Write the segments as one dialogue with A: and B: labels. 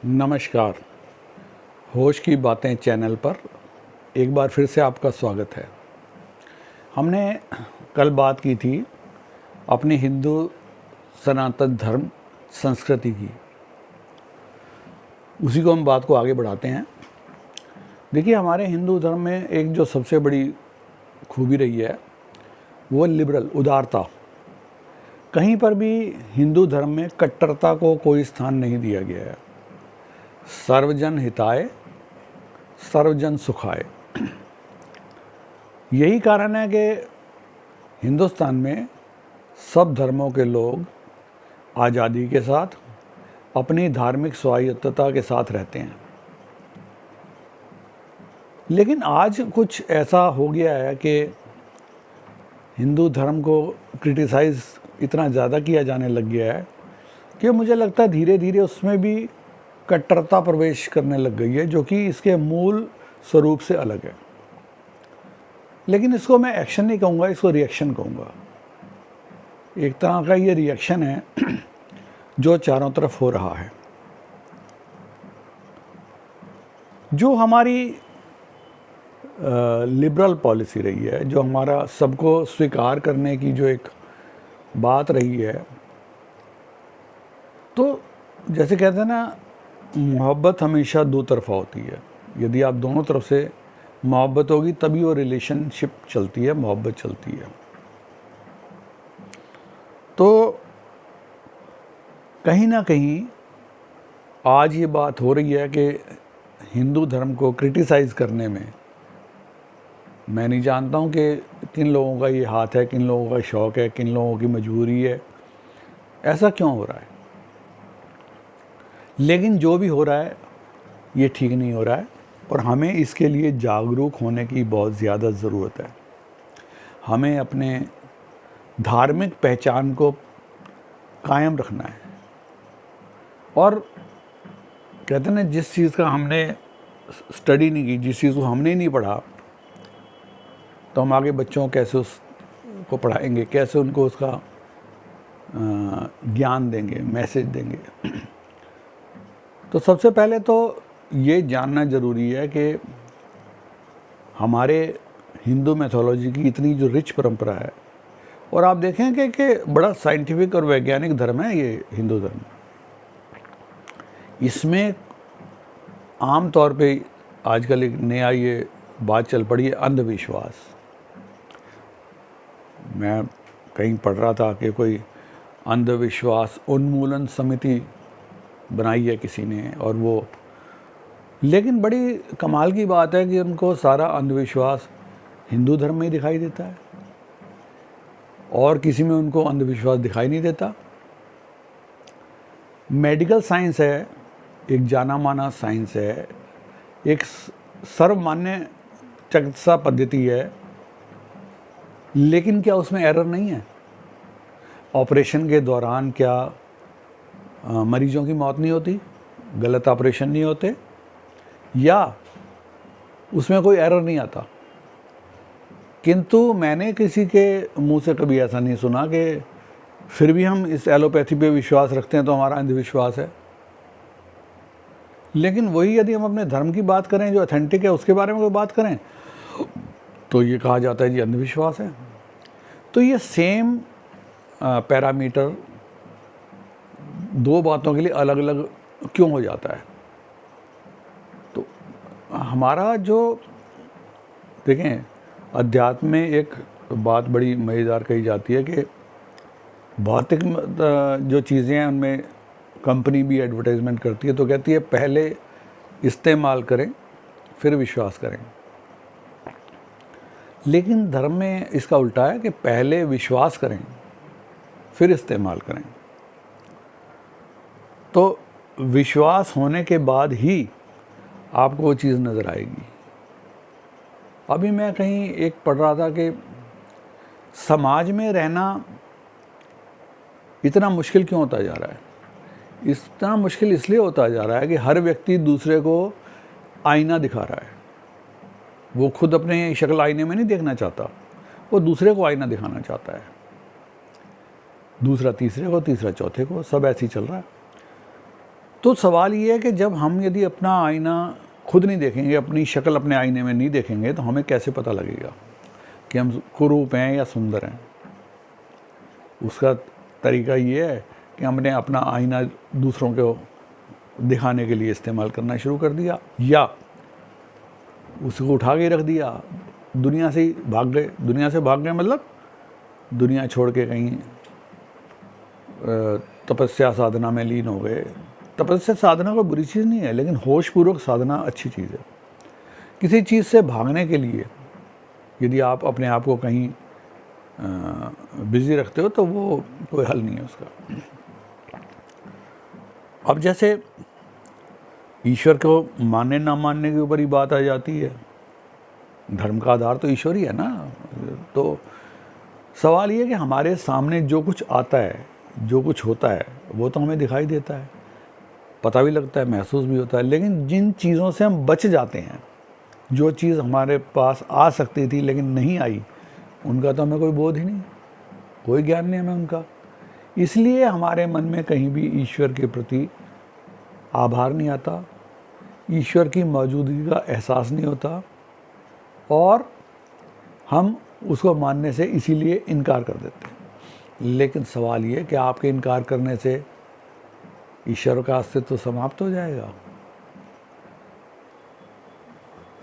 A: नमस्कार। होश की बातें चैनल पर एक बार फिर से आपका स्वागत है। हमने कल बात की थी अपनी हिंदू सनातन धर्म संस्कृति की। उसी को हम बात को आगे बढ़ाते हैं। देखिए, हमारे हिंदू धर्म में एक जो सबसे बड़ी खूबी रही है वो लिबरल, उदारता। कहीं पर भी हिंदू धर्म में कट्टरता को कोई स्थान नहीं दिया गया है। सर्वजन हिताय सर्वजन सुखाय। यही कारण है कि हिंदुस्तान में सब धर्मों के लोग आज़ादी के साथ अपनी धार्मिक स्वायत्तता के साथ रहते हैं। लेकिन आज कुछ ऐसा हो गया है कि हिंदू धर्म को क्रिटिसाइज़ इतना ज़्यादा किया जाने लग गया है कि मुझे लगता है धीरे धीरे उसमें भी कट्टरता प्रवेश करने लग गई है, जो कि इसके मूल स्वरूप से अलग है। लेकिन इसको मैं एक्शन नहीं कहूँगा, इसको रिएक्शन कहूँगा। एक तरह का ये रिएक्शन है जो चारों तरफ हो रहा है। जो हमारी लिबरल पॉलिसी रही है, जो हमारा सबको स्वीकार करने की जो एक बात रही है, तो जैसे कहते हैं ना, मोहब्बत हमेशा दो तरफा होती है। यदि आप दोनों तरफ से मोहब्बत होगी तभी वो रिलेशनशिप चलती है, मोहब्बत चलती है। तो कहीं ना कहीं आज ये बात हो रही है कि हिंदू धर्म को क्रिटिसाइज़ करने में मैं नहीं जानता हूँ कि किन लोगों का ये हाथ है, किन लोगों का शौक़ है, किन लोगों की मजबूरी है, ऐसा क्यों हो रहा है। लेकिन जो भी हो रहा है ये ठीक नहीं हो रहा है और हमें इसके लिए जागरूक होने की बहुत ज़्यादा ज़रूरत है। हमें अपने धार्मिक पहचान को कायम रखना है। और कहते हैं ना, जिस चीज़ का हमने स्टडी नहीं की, जिस चीज़ को हमने नहीं पढ़ा, तो हम आगे बच्चों को कैसे उसको पढ़ाएंगे, कैसे उनको उसका ज्ञान देंगे, मैसेज देंगे। तो सबसे पहले तो ये जानना ज़रूरी है कि हमारे हिंदू मैथोलॉजी की इतनी जो रिच परंपरा है, और आप देखें कि बड़ा साइंटिफिक और वैज्ञानिक धर्म है ये हिंदू धर्म। इसमें आम तौर पे आजकल एक नया ये बात चल पड़ी है, अंधविश्वास। मैं कहीं पढ़ रहा था कि कोई अंधविश्वास उन्मूलन समिति बनाई है किसी ने, और वो, लेकिन बड़ी कमाल की बात है कि उनको सारा अंधविश्वास हिंदू धर्म में ही दिखाई देता है और किसी में उनको अंधविश्वास दिखाई नहीं देता। मेडिकल साइंस है, एक जाना माना साइंस है, एक सर्वमान्य चिकित्सा पद्धति है, लेकिन क्या उसमें एरर नहीं है? ऑपरेशन के दौरान क्या मरीजों की मौत नहीं होती, गलत ऑपरेशन नहीं होते, या उसमें कोई एरर नहीं आता? किंतु मैंने किसी के मुंह से कभी ऐसा नहीं सुना कि फिर भी हम इस एलोपैथी पे विश्वास रखते हैं तो हमारा अंधविश्वास है। लेकिन वही यदि हम अपने धर्म की बात करें जो ऑथेंटिक है, उसके बारे में कोई बात करें, तो ये कहा जाता है जी अंधविश्वास है। तो ये सेम पैरामीटर दो बातों के लिए अलग अलग क्यों हो जाता है? तो हमारा जो, देखें, अध्यात्म में एक बात बड़ी मज़ेदार कही जाती है कि भौतिक जो चीज़ें हैं उनमें कंपनी भी एडवर्टाइजमेंट करती है, तो कहती है पहले इस्तेमाल करें फिर विश्वास करें। लेकिन धर्म में इसका उल्टा है कि पहले विश्वास करें फिर इस्तेमाल करें। तो विश्वास होने के बाद ही आपको वो चीज़ नज़र आएगी। अभी मैं कहीं एक पढ़ रहा था कि समाज में रहना इतना मुश्किल क्यों होता जा रहा है। इतना मुश्किल इसलिए होता जा रहा है कि हर व्यक्ति दूसरे को आईना दिखा रहा है। वो खुद अपने शक्ल आईने में नहीं देखना चाहता, वो दूसरे को आईना दिखाना चाहता है। दूसरा तीसरे को, तीसरा चौथे को, सब ऐसे ही चल रहा है। तो तो सवाल ये है कि जब हम यदि अपना आईना खुद नहीं देखेंगे, अपनी शक्ल अपने आईने में नहीं देखेंगे, तो हमें कैसे पता लगेगा कि हम कुरूप हैं या सुंदर हैं? उसका तरीका ये है कि हमने अपना आईना दूसरों को दिखाने के लिए इस्तेमाल करना शुरू कर दिया, या उसको उठा के रख दिया, दुनिया से ही भाग गए। दुनिया से भाग गए मतलब दुनिया छोड़ के कहीं तपस्या साधना में लीन हो गए। तपस्या साधना कोई बुरी चीज़ नहीं है, लेकिन होशपूर्वक साधना अच्छी चीज़ है। किसी चीज़ से भागने के लिए यदि आप अपने आप को कहीं बिजी रखते हो तो वो कोई हल नहीं है उसका। अब जैसे ईश्वर को मानने ना मानने के ऊपर ही बात आ जाती है, धर्म का आधार तो ईश्वर ही है ना। तो सवाल ये है कि हमारे सामने जो कुछ आता है, जो कुछ होता है, वो तो हमें दिखाई देता है, पता भी लगता है, महसूस भी होता है, लेकिन जिन चीज़ों से हम बच जाते हैं, जो चीज़ हमारे पास आ सकती थी लेकिन नहीं आई, उनका तो हमें कोई बोध ही नहीं, कोई ज्ञान नहीं हमें उनका। इसलिए हमारे मन में कहीं भी ईश्वर के प्रति आभार नहीं आता, ईश्वर की मौजूदगी का एहसास नहीं होता, और हम उसको मानने से इसीलिए इनकार कर देते हैं। लेकिन सवाल ये कि आपके इनकार करने से ईश्वर का अस्तित्व समाप्त हो जाएगा?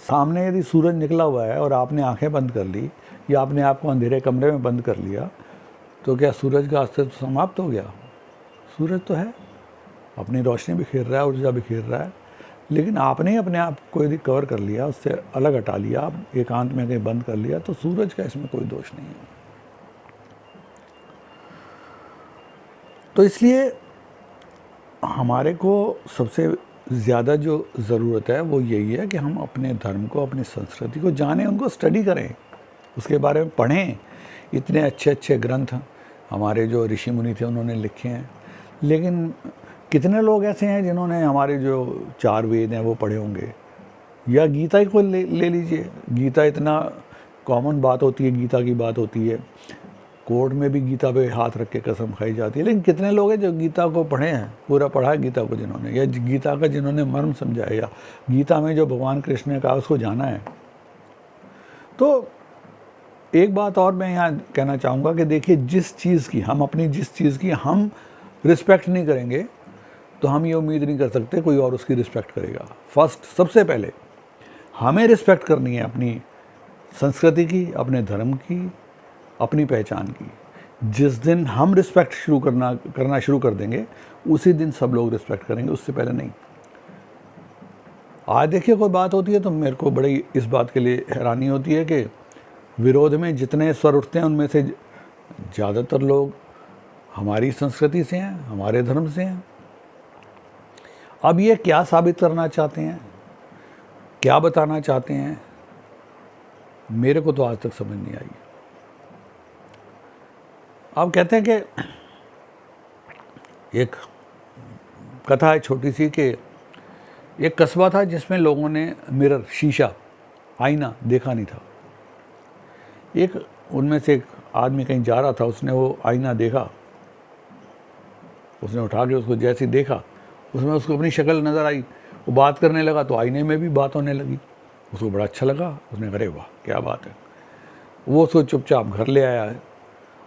A: सामने यदि सूरज निकला हुआ है और आपने आंखें बंद कर ली, या आपने आपको अंधेरे कमरे में बंद कर लिया, तो क्या सूरज का अस्तित्व समाप्त हो गया? सूरज तो है, अपनी रोशनी बिखेर रहा है, ऊर्जा बिखेर रहा है, लेकिन आपने ही अपने आप को यदि कवर कर लिया, उससे अलग हटा लिया, एकांत में कहीं बंद कर लिया, तो सूरज का इसमें कोई दोष नहीं है। तो इसलिए हमारे को सबसे ज़्यादा जो ज़रूरत है वो यही है कि हम अपने धर्म को, अपनी संस्कृति को जानें, उनको स्टडी करें, उसके बारे में पढ़ें। इतने अच्छे अच्छे ग्रंथ हमारे जो ऋषि मुनि थे उन्होंने लिखे हैं, लेकिन कितने लोग ऐसे हैं जिन्होंने हमारे जो 4 वेद हैं वो पढ़े होंगे? या गीता ही को ले लीजिए, गीता इतना कॉमन बात होती है, गीता की बात होती है, कोर्ट में भी गीता पे हाथ रख के कसम खाई जाती है, लेकिन कितने लोग हैं जो गीता को पढ़े हैं, पूरा पढ़ा है गीता को जिन्होंने, या गीता का जिन्होंने मर्म समझा है, या गीता में जो भगवान कृष्ण ने कहा उसको जाना है? तो एक बात और मैं यहाँ कहना चाहूँगा कि देखिए, जिस चीज़ की हम रिस्पेक्ट नहीं करेंगे, तो हम ये उम्मीद नहीं कर सकते कोई और उसकी रिस्पेक्ट करेगा। फर्स्ट, सबसे पहले हमें रिस्पेक्ट करनी है अपनी संस्कृति की, अपने धर्म की, अपनी पहचान की। जिस दिन हम रिस्पेक्ट करना शुरू कर देंगे, उसी दिन सब लोग रिस्पेक्ट करेंगे, उससे पहले नहीं। आज देखिए, कोई बात होती है तो मेरे को बड़ी इस बात के लिए हैरानी होती है कि विरोध में जितने स्वर उठते हैं उनमें से ज़्यादातर लोग हमारी संस्कृति से हैं, हमारे धर्म से हैं। अब ये क्या साबित करना चाहते हैं, क्या बताना चाहते हैं, मेरे को तो आज तक समझ नहीं आई। अब कहते हैं कि एक कथा है छोटी सी कि एक कस्बा था जिसमें लोगों ने मिरर, शीशा, आईना देखा नहीं था। एक उनमें से एक आदमी कहीं जा रहा था, उसने वो आईना देखा, उसने उठा के उसको जैसे देखा, उसमें उसको अपनी शक्ल नज़र आई। वो बात करने लगा तो आईने में भी बात होने लगी, उसको बड़ा अच्छा लगा। उसने कहा, अरे वाह क्या बात है। वो उसको चुपचाप घर ले आया है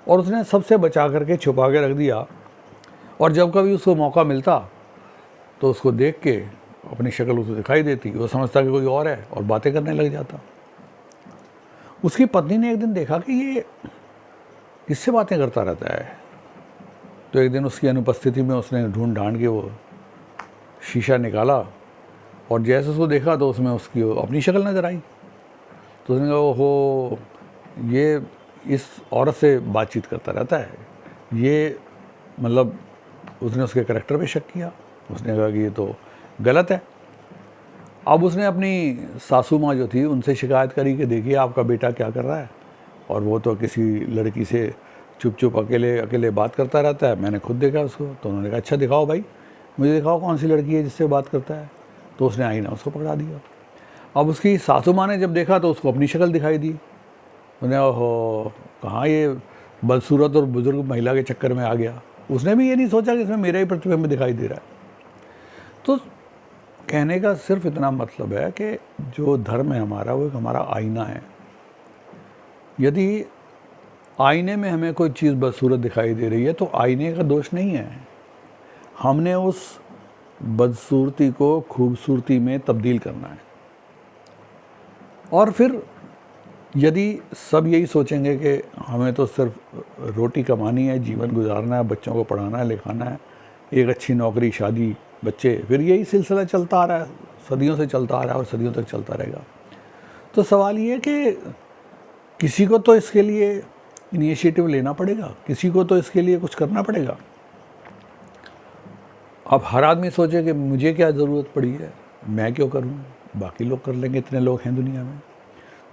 A: और उसने सबसे बचा करके छुपा के रख दिया, और जब कभी उसको मौका मिलता तो उसको देख के अपनी शक्ल उसको दिखाई देती, वो समझता कि कोई और है और बातें करने लग जाता। उसकी पत्नी ने एक दिन देखा कि ये किससे बातें करता रहता है, तो एक दिन उसकी अनुपस्थिति में उसने ढूंढ ढांड के वो शीशा निकाला, और जैसे उसको देखा तो उसमें उसकी अपनी शक्ल नज़र आई। तो उसने कहा, ओहो, ये इस औरत से बातचीत करता रहता है, ये मतलब उसने उसके करैक्टर पे शक किया। उसने कहा कि ये तो गलत है। अब उसने अपनी सासू माँ जो थी उनसे शिकायत करी कि देखिए आपका बेटा क्या कर रहा है, और वो तो किसी लड़की से चुप चुप अकेले बात करता रहता है, मैंने खुद देखा उसको। तो उन्होंने कहा, अच्छा दिखाओ भाई, मुझे दिखाओ कौन सी लड़की है जिससे बात करता है। तो उसने आईना उसको पकड़ा दिया। अब उसकी सासू माँ ने जब देखा तो उसको अपनी शक्ल दिखाई दी। उन्हें, ओहो, कहाँ ये बदसूरत और बुजुर्ग महिला के चक्कर में आ गया। उसने भी ये नहीं सोचा कि इसमें मेरा ही प्रतिबिंब दिखाई दे रहा है। तो कहने का सिर्फ इतना मतलब है कि जो धर्म है हमारा वो एक हमारा आईना है। यदि आईने में हमें कोई चीज़ बदसूरत दिखाई दे रही है तो आईने का दोष नहीं है, हमने उस बदसूरती को खूबसूरती में तब्दील करना है। और फिर यदि सब यही सोचेंगे कि हमें तो सिर्फ रोटी कमानी है, जीवन गुजारना है, बच्चों को पढ़ाना है, लिखाना है, एक अच्छी नौकरी, शादी, बच्चे, फिर यही सिलसिला चलता आ रहा है, सदियों से चलता आ रहा है और सदियों तक चलता रहेगा। तो सवाल ये है कि किसी को तो इसके लिए इनिशिएटिव लेना पड़ेगा, किसी को तो इसके लिए कुछ करना पड़ेगा। अब हर आदमी सोचे कि मुझे क्या ज़रूरत पड़ी है, मैं क्यों करूँ, बाकी लोग कर लेंगे, इतने लोग हैं दुनिया में।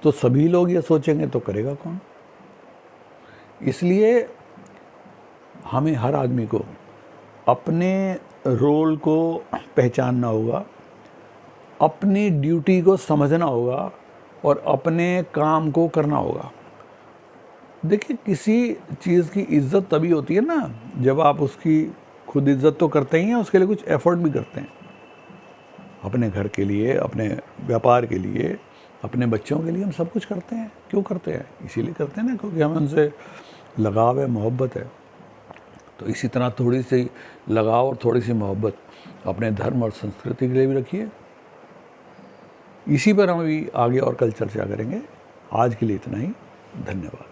A: तो सभी लोग ये सोचेंगे तो करेगा कौन? इसलिए हमें हर आदमी को अपने रोल को पहचानना होगा, अपनी ड्यूटी को समझना होगा और अपने काम को करना होगा। देखिए, किसी चीज़ की इज़्ज़त तभी होती है ना जब आप उसकी खुद इज़्ज़त तो करते ही हैं, उसके लिए कुछ एफ़र्ट भी करते हैं, अपने घर के लिए, अपने व्यापार के लिए, अपने बच्चों के लिए हम सब कुछ करते हैं। क्यों करते हैं? इसीलिए करते हैं ना क्योंकि हमें उनसे लगाव है, मोहब्बत है। तो इसी तरह थोड़ी सी लगाव और थोड़ी सी मोहब्बत अपने धर्म और संस्कृति के लिए भी रखिए। इसी पर हम अभी आगे और कल चर्चा करेंगे। आज के लिए इतना ही। धन्यवाद।